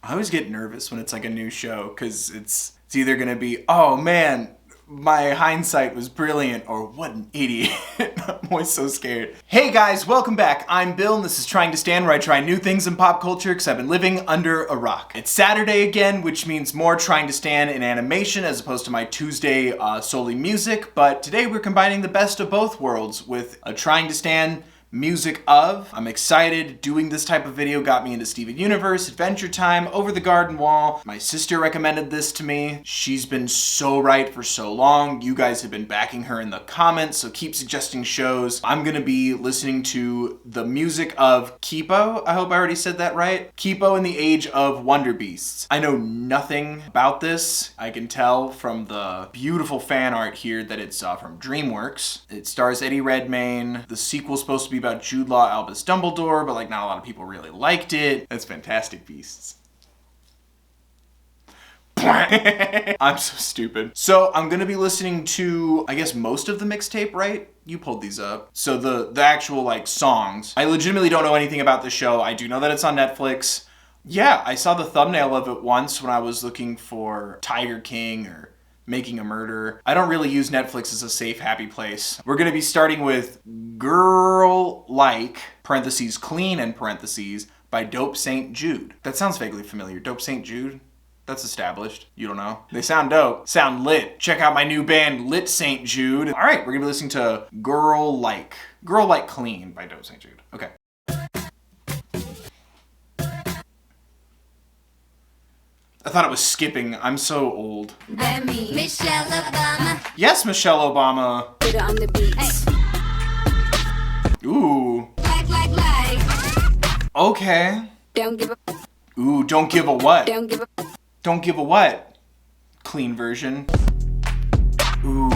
I always get nervous when it's like a new show because it's either gonna be, oh man, my hindsight was brilliant, or what an idiot. I'm always so scared. Hey guys, welcome back. I'm Bill, and this is Trying to Stand, where I try new things in pop culture because I've been living under a rock. It's Saturday again, which means more Trying to Stand in animation as opposed to my Tuesday solely music, but today we're combining the best of both worlds with a Trying to Stand music of. I'm excited. Doing this type of video got me into Steven Universe, Adventure Time, Over the Garden Wall. My sister recommended this to me. She's been so right for so long. You guys have been backing her in the comments, so keep suggesting shows. I'm gonna be listening to the music of Kipo. I hope I already said that right. Kipo in the Age of Wonderbeasts. I know nothing about this. I can tell from the beautiful fan art here that it's from DreamWorks. It stars Eddie Redmayne. The sequel's supposed to be about Jude Law, Albus Dumbledore, but like not a lot of people really liked it. That's Fantastic Beasts. I'm so stupid. So I'm gonna be listening to, I guess, most of the mixtape, right? You pulled these up. So the actual like songs. I legitimately don't know anything about the show. I do know that it's on Netflix. Yeah, I saw the thumbnail of it once when I was looking for Tiger King or Making a Murder. I don't really use Netflix as a safe, happy place. We're gonna be starting with Girl Like, parentheses, Clean, and parentheses, by Dope St. Jude. That sounds vaguely familiar. Dope St. Jude? That's established. You don't know. They sound dope. Sound lit. Check out my new band, Lit St. Jude. All right, we're gonna be listening to Girl Like. Girl Like Clean by Dope St. Jude. Okay. I thought it was skipping. I'm so old. Michelle Obama. Yes, Michelle Obama. Put it on the beat. Ooh. Like. Okay. Don't give a. Ooh, don't give a what? Don't give a. Don't give a what? Clean version. Ooh.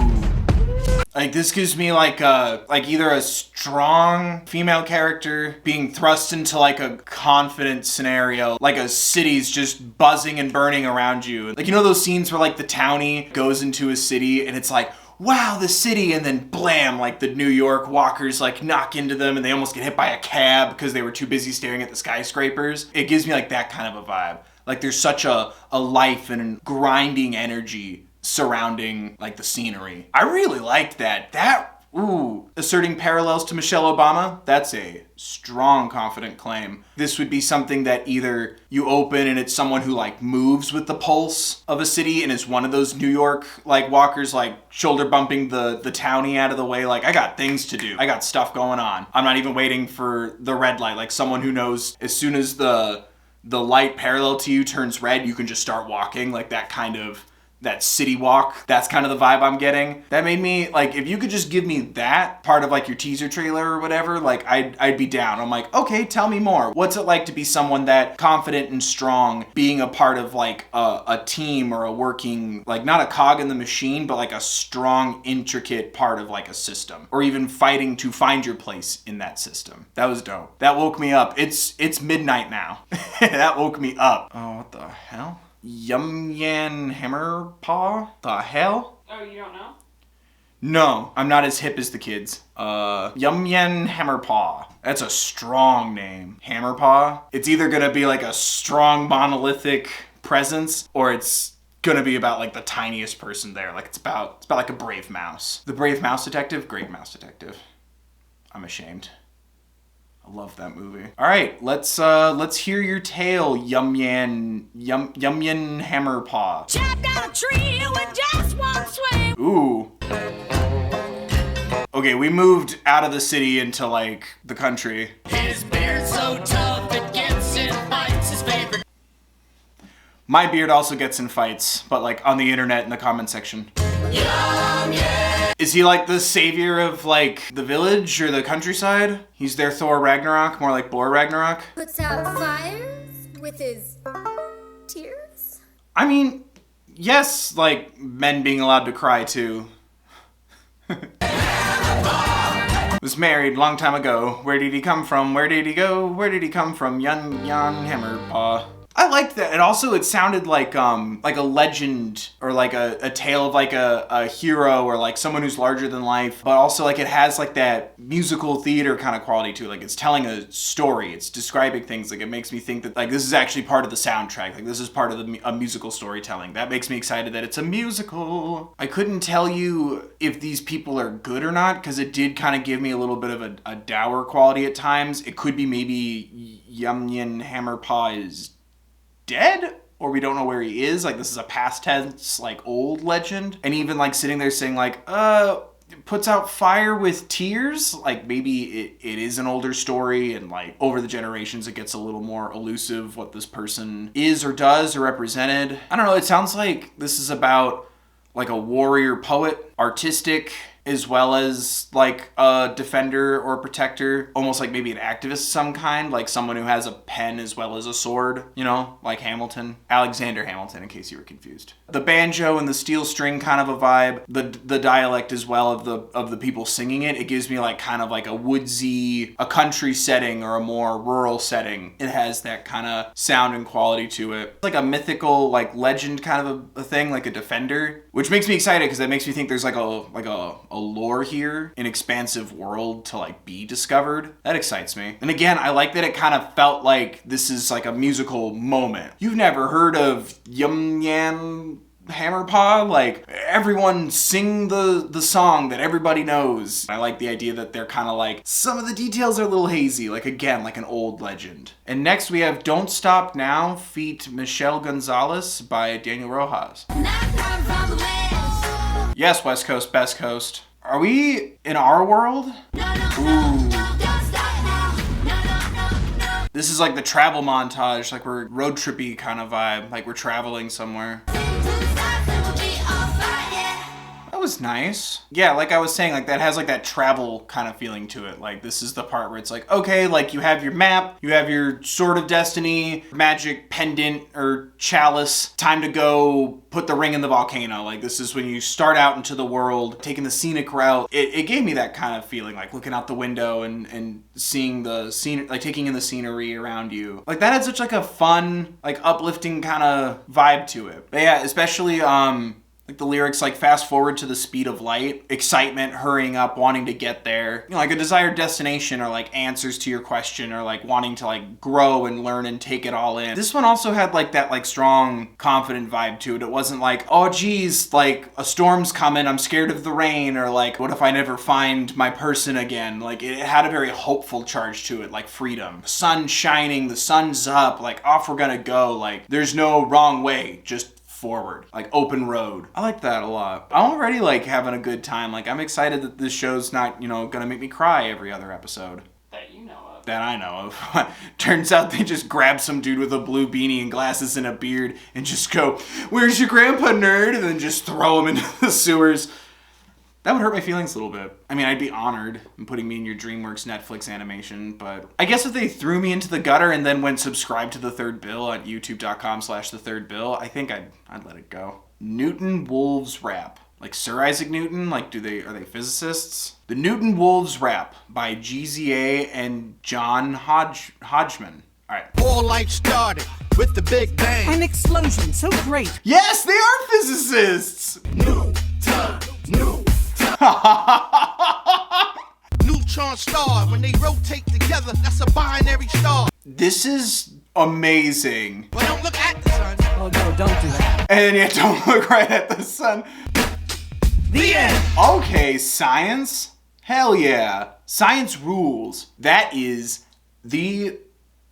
Like this gives me like either a strong female character being thrust into like a confident scenario, like a city's just buzzing and burning around you. Like, you know those scenes where like the townie goes into a city and it's like, wow, the city, and then blam, like the New York walkers like knock into them and they almost get hit by a cab because they were too busy staring at the skyscrapers. It gives me like that kind of a vibe. Like there's such a life and grinding energy surrounding like the scenery. I really liked that. Ooh, asserting parallels to Michelle Obama, that's a strong, confident claim. This would be something that either you open and it's someone who like moves with the pulse of a city and is one of those New York like walkers like shoulder bumping the townie out of the way, like I got things to do. I got stuff going on. I'm not even waiting for the red light, like someone who knows as soon as the light parallel to you turns red, you can just start walking, like that city walk. That's kind of the vibe I'm getting. That made me, like, if you could just give me that part of like your teaser trailer or whatever, like I'd be down. I'm like, okay, tell me more. What's it like to be someone that confident and strong, being a part of like a team or a working, like not a cog in the machine, but like a strong, intricate part of like a system, or even fighting to find your place in that system. That was dope. That woke me up. It's midnight now. That woke me up. Oh, what the hell? Yum Yan Hammer Paw? The hell? Oh, you don't know? No, I'm not as hip as the kids. Yum Yan Hammer Paw. That's a strong name. Hammer Paw? It's either gonna be like a strong monolithic presence, or it's gonna be about like the tiniest person there. Like it's about like a brave mouse. The Brave Mouse Detective? Great Mouse Detective. I'm ashamed. I love that movie. All right, let's hear your tale, Yum Yan Hammer Paw. Chop down a tree with just one swing. Ooh. Okay, we moved out of the city into like the country. His beard's so tough it gets in fights. His favorite. My beard also gets in fights, but like on the internet in the comment section. Yum, yeah. Is he like the savior of like the village or the countryside? He's their Thor Ragnarok, more like Thor Ragnarok. Puts out fires with his tears. I mean, yes, like men being allowed to cry too. Was married long time ago. Where did he come from? Where did he go? Where did he come from? Yan Hammerpaw. I liked that. And also it sounded like a legend or like a tale of like a hero or like someone who's larger than life, but also like it has like that musical theater kind of quality to it. Like it's telling a story, it's describing things. Like it makes me think that like this is actually part of the soundtrack. Like this is part of a musical storytelling. That makes me excited that it's a musical. I couldn't tell you if these people are good or not because it did kind of give me a little bit of a dour quality at times. It could be maybe Yum Yin Hammerpaw is dead, or we don't know where he is. Like this is a past tense, like old legend. And even like sitting there saying like, puts out fire with tears. Like maybe it is an older story and like over the generations it gets a little more elusive what this person is or does or represented. I don't know. It sounds like this is about like a warrior poet, artistic, as well as like a defender or protector, almost like maybe an activist of some kind, like someone who has a pen as well as a sword, you know, like Hamilton. Alexander Hamilton, in case you were confused. The banjo and the steel string kind of a vibe, the dialect as well of the people singing it, it gives me like kind of like a woodsy, a country setting or a more rural setting. It has that kind of sound and quality to it. It's like a mythical, like legend kind of a thing, like a defender, which makes me excited because that makes me think there's like a lore here, an expansive world to like be discovered. That excites me. And again, I like that it kind of felt like this is like a musical moment. You've never heard of Yum Yan Hammerpaw? Like everyone sing the song that everybody knows. I like the idea that they're kind of like, some of the details are a little hazy, like again, like an old legend. And next we have Don't Stop Now feat. Michelle Gonzalez by Daniel Rojas. Yes, West Coast, Best Coast. Are we in our world? Ooh. This is like the travel montage, like we're road trippy kind of vibe, like we're traveling somewhere. That was nice. Yeah, like I was saying, like that has like that travel kind of feeling to it. Like this is the part where it's like, okay, like you have your map, you have your sword of destiny, magic pendant or chalice, time to go put the ring in the volcano. Like this is when you start out into the world, taking the scenic route. It gave me that kind of feeling, like looking out the window and seeing the scene, like taking in the scenery around you. Like that had such like a fun, like uplifting kind of vibe to it. But yeah, especially like the lyrics, like fast forward to the speed of light, excitement, hurrying up, wanting to get there, you know, like a desired destination or like answers to your question or like wanting to like grow and learn and take it all in. This one also had like that like strong, confident vibe to it. It wasn't like, oh geez, like a storm's coming, I'm scared of the rain, or like, what if I never find my person again? Like it had a very hopeful charge to it, like freedom. Sun shining, the sun's up, like off we're gonna go, like there's no wrong way, just forward, like open road. I like that a lot. I'm already like having a good time. Like I'm excited that this show's not, you know, gonna make me cry every other episode. That you know of. That I know of. Turns out they just grab some dude with a blue beanie and glasses and a beard and just go, "Where's your grandpa, nerd?" and then just throw him into the sewers. That would hurt my feelings a little bit. I mean, I'd be honored in putting me in your DreamWorks Netflix animation, but I guess if they threw me into the gutter and then went subscribe to The Third Bill at youtube.com/thethirdbill, I think I'd let it go. Newton Wolves Rap. Like Sir Isaac Newton? Like, are they physicists? The Newton Wolves Rap by GZA and John Hodgman. All right. All life started with the Big Bang. An explosion so great. Yes, they are physicists! New time, new neutron star, when they rotate together, that's a binary star. This is amazing. But don't look at the sun. Oh no, don't do that. And yet don't look right at the sun. The end. Okay, science? Hell yeah. Science rules. That is the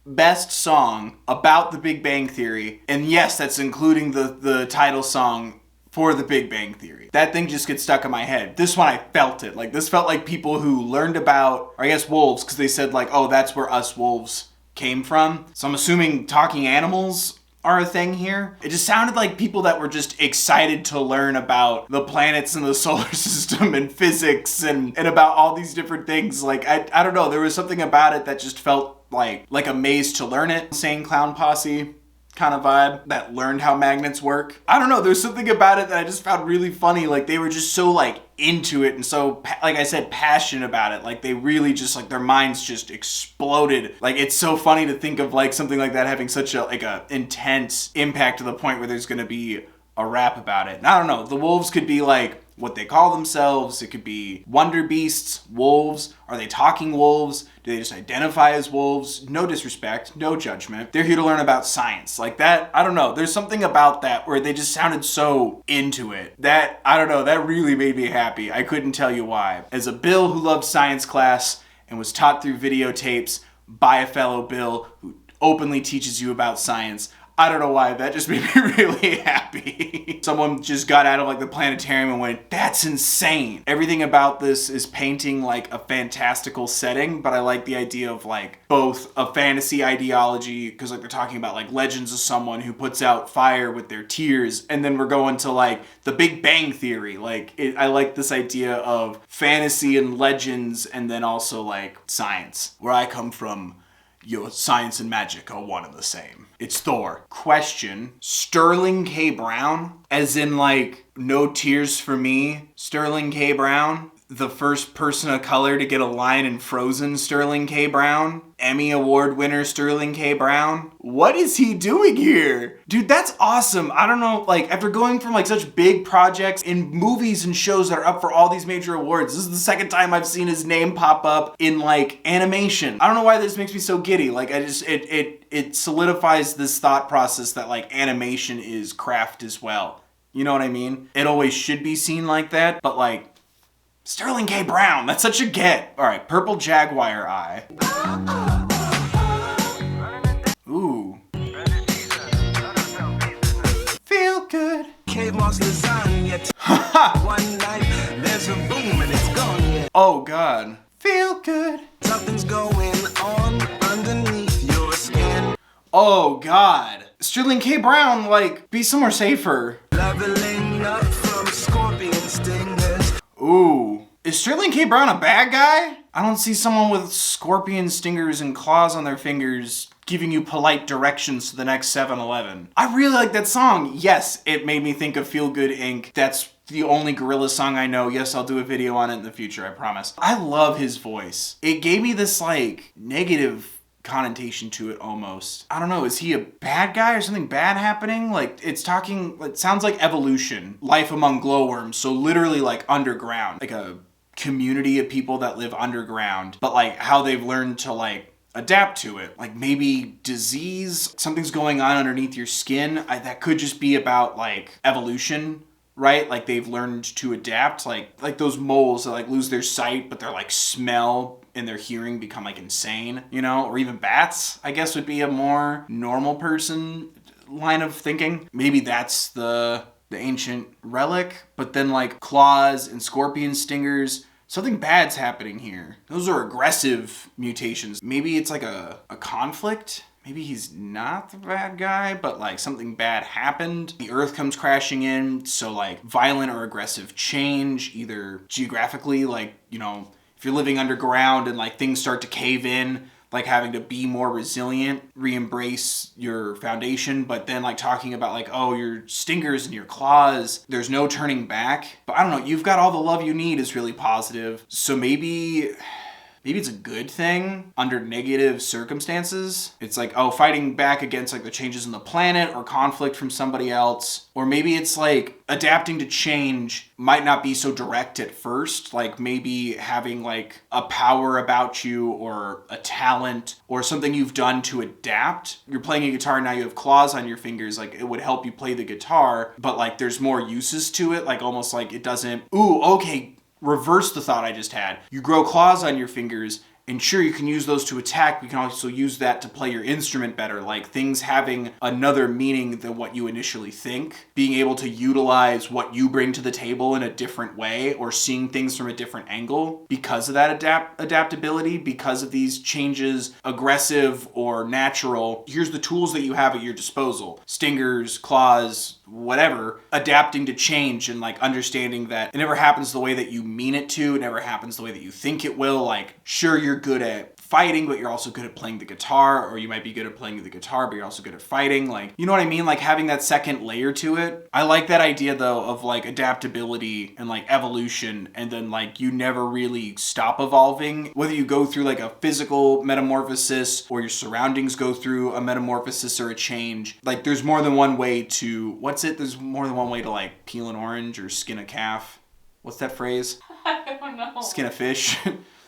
best song about the Big Bang Theory. And yes, that's including the title song for the Big Bang Theory. That thing just gets stuck in my head. This one, I felt it. Like, this felt like people who learned about, or I guess wolves, because they said like, oh, that's where us wolves came from. So I'm assuming talking animals are a thing here. It just sounded like people that were just excited to learn about the planets in the solar system and physics and about all these different things. Like, I don't know, there was something about it that just felt like a maze to learn it. Insane Clown Posse. kind of vibe that learned how magnets work. I don't know, there's something about it that I just found really funny. Like they were just so like into it and so, like I said, passionate about it. Like they really just like their minds just exploded. Like it's so funny to think of like something like that having such a like a intense impact to the point where there's gonna be a rap about it. And I don't know, the Wolves could be like what they call themselves. It could be Wonderbeasts, wolves. Are they talking wolves? Do they just identify as wolves? No disrespect, no judgment. They're here to learn about science. Like that, I don't know. There's something about that where they just sounded so into it. That, I don't know, that really made me happy. I couldn't tell you why. As a Bill who loved science class and was taught through videotapes by a fellow Bill who openly teaches you about science, I don't know why, that just made me really happy. Someone just got out of like the planetarium and went, that's insane. Everything about this is painting like a fantastical setting, but I like the idea of like both a fantasy ideology, because like they're talking about like legends of someone who puts out fire with their tears, and then we're going to like the Big Bang Theory. Like I like this idea of fantasy and legends, and then also like science. Where I come from, your science and magic are one and the same. It's Thor. Question. Sterling K. Brown? As in like, no tears for me, Sterling K. Brown? The first person of color to get a line in Frozen, Sterling K. Brown? Emmy Award winner Sterling K. Brown? What is he doing here? Dude, that's awesome. I don't know, like, after going from like such big projects in movies and shows that are up for all these major awards, this is the second time I've seen his name pop up in like animation. I don't know why this makes me so giddy. Like I just, it solidifies this thought process that like animation is craft as well. You know what I mean? It always should be seen like that, but like, Sterling K. Brown, that's such a get. All right, purple Jaguar eye. Ooh. Feel good. One night, there's a boom and it's gone yet. Oh God. Feel good. Something's going on underneath your skin. Oh God. Sterling K. Brown, like, be somewhere safer. Leveling up from scorpion stingers. Ooh. Is Sterling K. Brown a bad guy? I don't see someone with scorpion stingers and claws on their fingers giving you polite directions to the next 7-Eleven. I really like that song. Yes, it made me think of Feel Good Inc. That's the only Gorillaz song I know. Yes, I'll do a video on it in the future, I promise. I love his voice. It gave me this like negative connotation to it almost. I don't know, is he a bad guy or something bad happening? Like it sounds like evolution, life among glowworms, so literally like underground, like a community of people that live underground, but like how they've learned to like adapt to it. Like maybe disease, something's going on underneath your skin. That could just be about like evolution, right? Like they've learned to adapt, like those moles that like lose their sight, but their like smell and their hearing become like insane, you know? Or even bats, I guess, would be a more normal person line of thinking. Maybe that's the ancient relic, but then like claws and scorpion stingers, something bad's happening here. Those are aggressive mutations. Maybe it's like a conflict. Maybe he's not the bad guy, but like something bad happened. The earth comes crashing in, so like violent or aggressive change, either geographically, like, you know, if you're living underground and like things start to cave in, like having to be more resilient, re-embrace your foundation, but then like talking about like, oh, your stingers and your claws, there's no turning back. But I don't know, you've got all the love you need is really positive. So maybe it's a good thing under negative circumstances. It's like, oh, fighting back against like the changes in the planet or conflict from somebody else. Or maybe it's like adapting to change might not be so direct at first. Like maybe having like a power about you or a talent or something you've done to adapt. You're playing a guitar, now you have claws on your fingers. Like it would help you play the guitar, but like there's more uses to it. Like almost like it doesn't, ooh, okay, reverse the thought I just had. You grow claws on your fingers, and sure, you can use those to attack, but you can also use that to play your instrument better, like things having another meaning than what you initially think. Being able to utilize what you bring to the table in a different way, or seeing things from a different angle because of that adaptability, because of these changes, aggressive or natural. Here's the tools that you have at your disposal. Stingers, claws, whatever, adapting to change and like understanding that it never happens the way that you mean it to, it never happens the way that you think it will. Like, sure, you're good at fighting, but you're also good at playing the guitar, or you might be good at playing the guitar, but you're also good at fighting. Like, you know what I mean? Like having that second layer to it. I like that idea though of like adaptability and like evolution, and then like you never really stop evolving. Whether you go through like a physical metamorphosis or your surroundings go through a metamorphosis or a change. Like there's more than one way to, there's more than one way to like peel an orange or skin a calf. What's that phrase? I don't know. Skin a fish.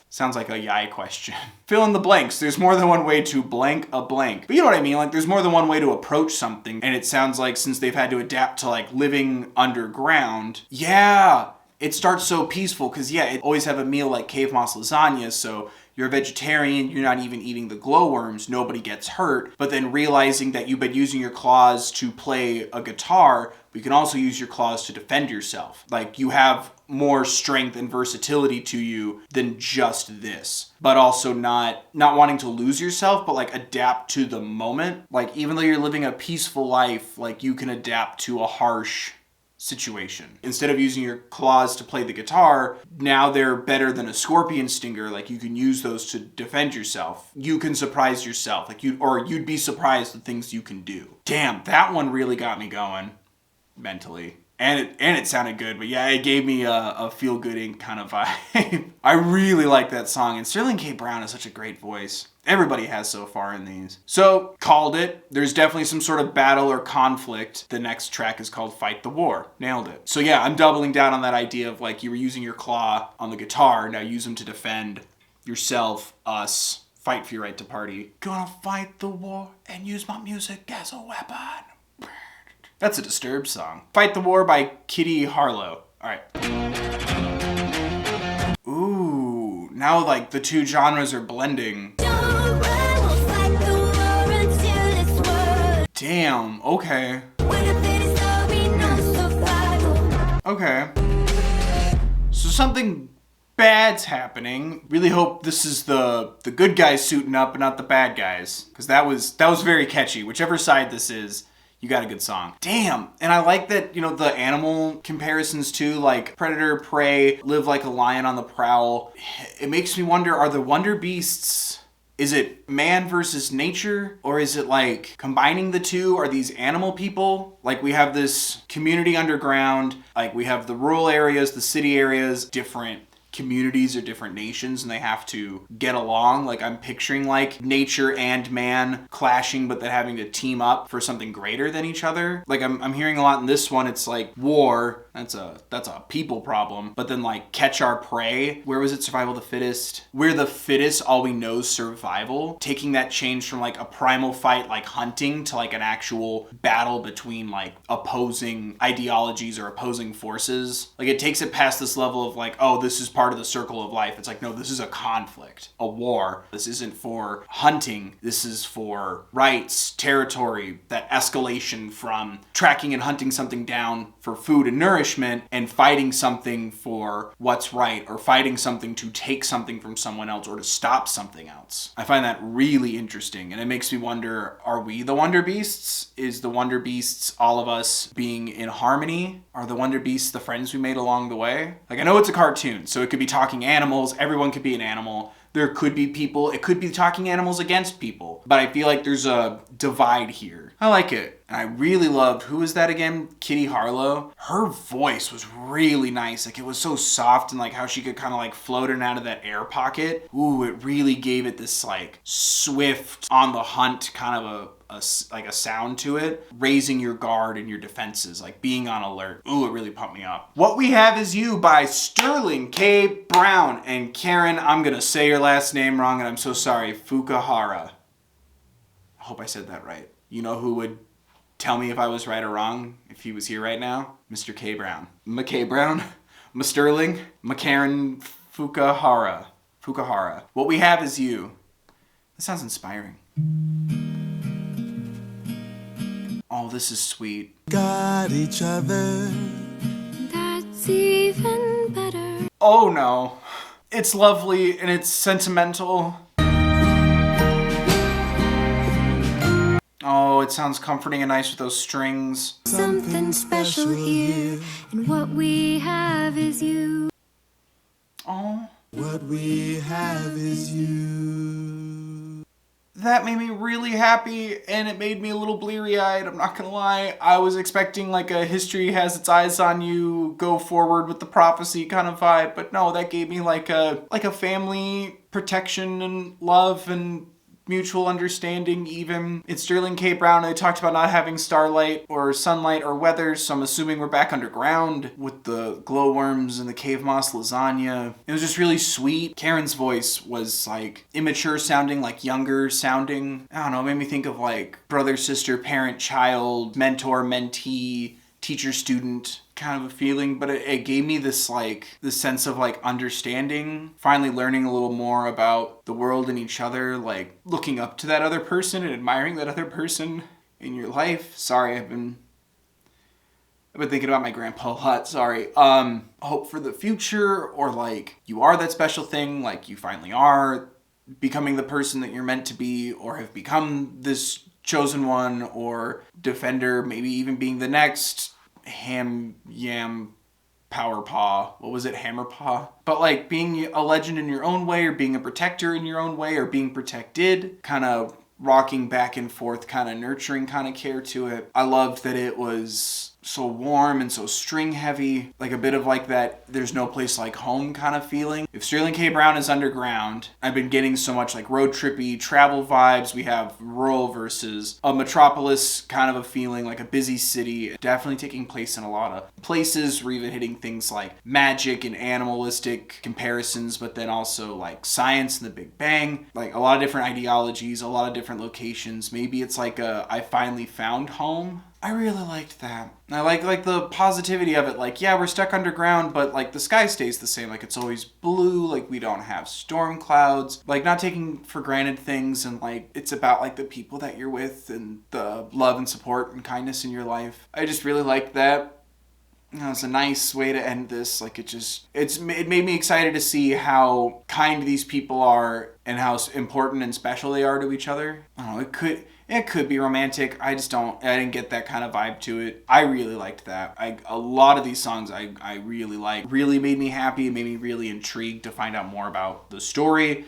Sounds like a yai question. Fill in the blanks. There's more than one way to blank a blank. But you know what I mean? Like there's more than one way to approach something. And it sounds like since they've had to adapt to like living underground, yeah, it starts so peaceful because yeah, it always have a meal like cave moss lasagna. So you're a vegetarian, you're not even eating the glowworms, nobody gets hurt. But then realizing that you've been using your claws to play a guitar, but you can also use your claws to defend yourself. Like you have more strength and versatility to you than just this. But also not wanting to lose yourself, but like adapt to the moment. Like even though you're living a peaceful life, like you can adapt to a harsh situation. Instead of using your claws to play the guitar, now they're better than a scorpion stinger. Like you can use those to defend yourself. You can surprise yourself. Like you'd be surprised the things you can do. Damn, that one really got me going mentally. And it sounded good, but yeah, it gave me a feel-good kind of vibe. I really like that song, and Sterling K. Brown has such a great voice. Everybody has so far in these. So, called it. There's definitely some sort of battle or conflict. The next track is called Fight the War. Nailed it. So yeah, I'm doubling down on that idea of like you were using your claw on the guitar, now use them to defend yourself, us, fight for your right to party. Gonna fight the war and use my music as a weapon. That's a Disturbed song. Fight the War by Kitty Harlow. All right. Ooh, now like the two genres are blending. Damn, okay. Okay. So something bad's happening. Really hope this is the good guys suiting up and not the bad guys. Because that was very catchy. Whichever side this is, you got a good song. Damn. And I like that, you know, the animal comparisons too, like predator, prey, live like a lion on the prowl. It makes me wonder, are the Wonderbeasts, is it man versus nature? Or is it like combining the two? Are these animal people? Like we have this community underground, like we have the rural areas, the city areas, different communities or different nations, and they have to get along. Like I'm picturing like nature and man clashing, but then having to team up for something greater than each other. Like I'm hearing a lot in this one. It's like war. That's a people problem. But then like catch our prey. Where was it? Survival of the fittest. We're the fittest. All we know is survival. Taking that change from like a primal fight like hunting to like an actual battle between like opposing ideologies or opposing forces. Like it takes it past this level of like, oh, this is part of the circle of life. It's like, no, this is a conflict, a war. This isn't for hunting. This is for rights, territory, that escalation from tracking and hunting something down for food and nourishment and fighting something for what's right, or fighting something to take something from someone else or to stop something else. I find that really interesting, and it makes me wonder, are we the Wonderbeasts? Is the Wonderbeasts all of us being in harmony? Are the Wonderbeasts the friends we made along the way? Like, I know it's a cartoon, so it could be talking animals. Everyone could be an animal. There could be people. It could be talking animals against people. But I feel like there's a divide here. I like it. And I really loved, who was that again? Kitty Harlow. Her voice was really nice. Like it was so soft, and like how she could kind of like float in out of that air pocket. Ooh, it really gave it this like swift, on the hunt kind of a sound to it, raising your guard and your defenses, like being on alert. Ooh, it really pumped me up. What We Have Is You by Sterling K. Brown. And Karen, I'm gonna say your last name wrong, and I'm so sorry, Fukuhara. I hope I said that right. You know who would tell me if I was right or wrong if he was here right now? Mr. K. Brown. McKay Brown? Sterling? McKaren Fukuhara. Fukuhara. What We Have Is You. That sounds inspiring. Oh, this is sweet. Got each other. That's even better. Oh no. It's lovely and it's sentimental. Oh, it sounds comforting and nice with those strings. Something special here, and what we have is you. Oh. What we have is you. that made me really happy, and it made me a little bleary-eyed, I'm not gonna lie. I was expecting like a history has its eyes on you, go forward with the prophecy kind of vibe, but no, that gave me like a family protection and love and mutual understanding even. It's Sterling K. Brown. They talked about not having starlight or sunlight or weather, so I'm assuming we're back underground with the glowworms and the cave moss lasagna. It was just really sweet. Karen's voice was like immature sounding, like younger sounding. I don't know, it made me think of like brother, sister, parent, child, mentor, mentee, teacher, student kind of a feeling, but it gave me this sense of like understanding, finally learning a little more about the world and each other, like looking up to that other person and admiring that other person in your life. Sorry, I've been thinking about my grandpa a lot, sorry. Hope for the future, or like you are that special thing, like you finally are becoming the person that you're meant to be, or have become this chosen one or defender, maybe even being the next Power Paw. What was it? Hammer Paw? But like being a legend in your own way, or being a protector in your own way, or being protected, kind of rocking back and forth, kind of nurturing kind of care to it. I loved that it was so warm and so string heavy, like a bit of like that there's no place like home kind of feeling. If Sterling K. Brown is underground, I've been getting so much like road trippy travel vibes. We have rural versus a metropolis kind of a feeling, like a busy city, definitely taking place in a lot of places. We're even hitting things like magic and animalistic comparisons, but then also like science and the Big Bang, like a lot of different ideologies, a lot of different locations. Maybe it's like I finally found home. I really liked that. I like the positivity of it. Like, yeah, we're stuck underground, but like the sky stays the same. Like it's always blue. Like we don't have storm clouds. Like not taking for granted things, and like it's about like the people that you're with and the love and support and kindness in your life. I just really liked that. You know, it's a nice way to end this. Like it made me excited to see how kind these people are and how important and special they are to each other. I don't know, it could be romantic. I didn't get that kind of vibe to it. I really liked that. A lot of these songs I really like. Really made me happy. It made me really intrigued to find out more about the story. I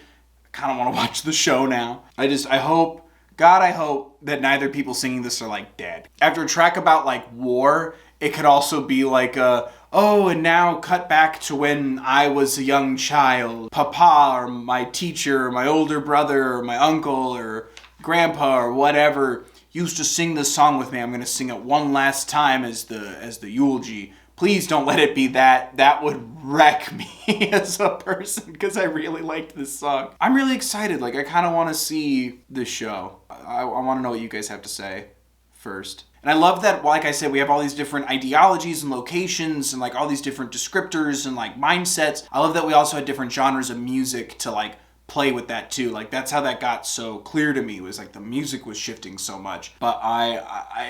kind of want to watch the show now. I hope that neither people singing this are like dead. After a track about like war, it could also be like and now cut back to when I was a young child. Papa, or my teacher, or my older brother, or my uncle, or grandpa, or whatever used to sing this song with me. I'm going to sing it one last time as the eulogy. Please don't let it be that. That would wreck me as a person, because I really liked this song. I'm really excited. Like, I kind of want to see this show. I want to know what you guys have to say first. And I love that, like I said, we have all these different ideologies and locations and like all these different descriptors and like mindsets. I love that we also had different genres of music to like play with that too. Like that's how that got so clear to me, was like the music was shifting so much. But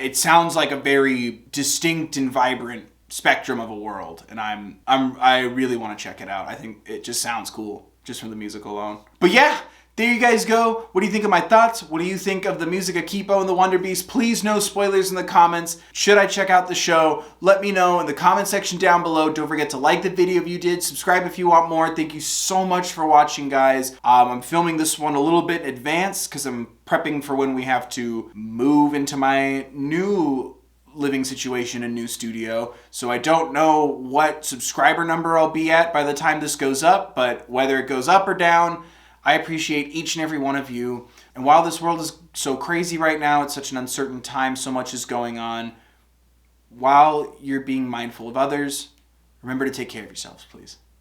it sounds like a very distinct and vibrant spectrum of a world, and I really want to check it out. I think it just sounds cool just from the music alone. But yeah, there you guys go. What do you think of my thoughts? What do you think of the music of Kipo and the Wonderbeasts? Please, no spoilers in the comments. Should I check out the show? Let me know in the comment section down below. Don't forget to like the video if you did. Subscribe if you want more. Thank you so much for watching, guys. I'm filming this one a little bit in advance because I'm prepping for when we have to move into my new living situation and new studio. So I don't know what subscriber number I'll be at by the time this goes up, but whether it goes up or down, I appreciate each and every one of you. And while this world is so crazy right now, it's such an uncertain time, so much is going on, while you're being mindful of others, remember to take care of yourselves, please.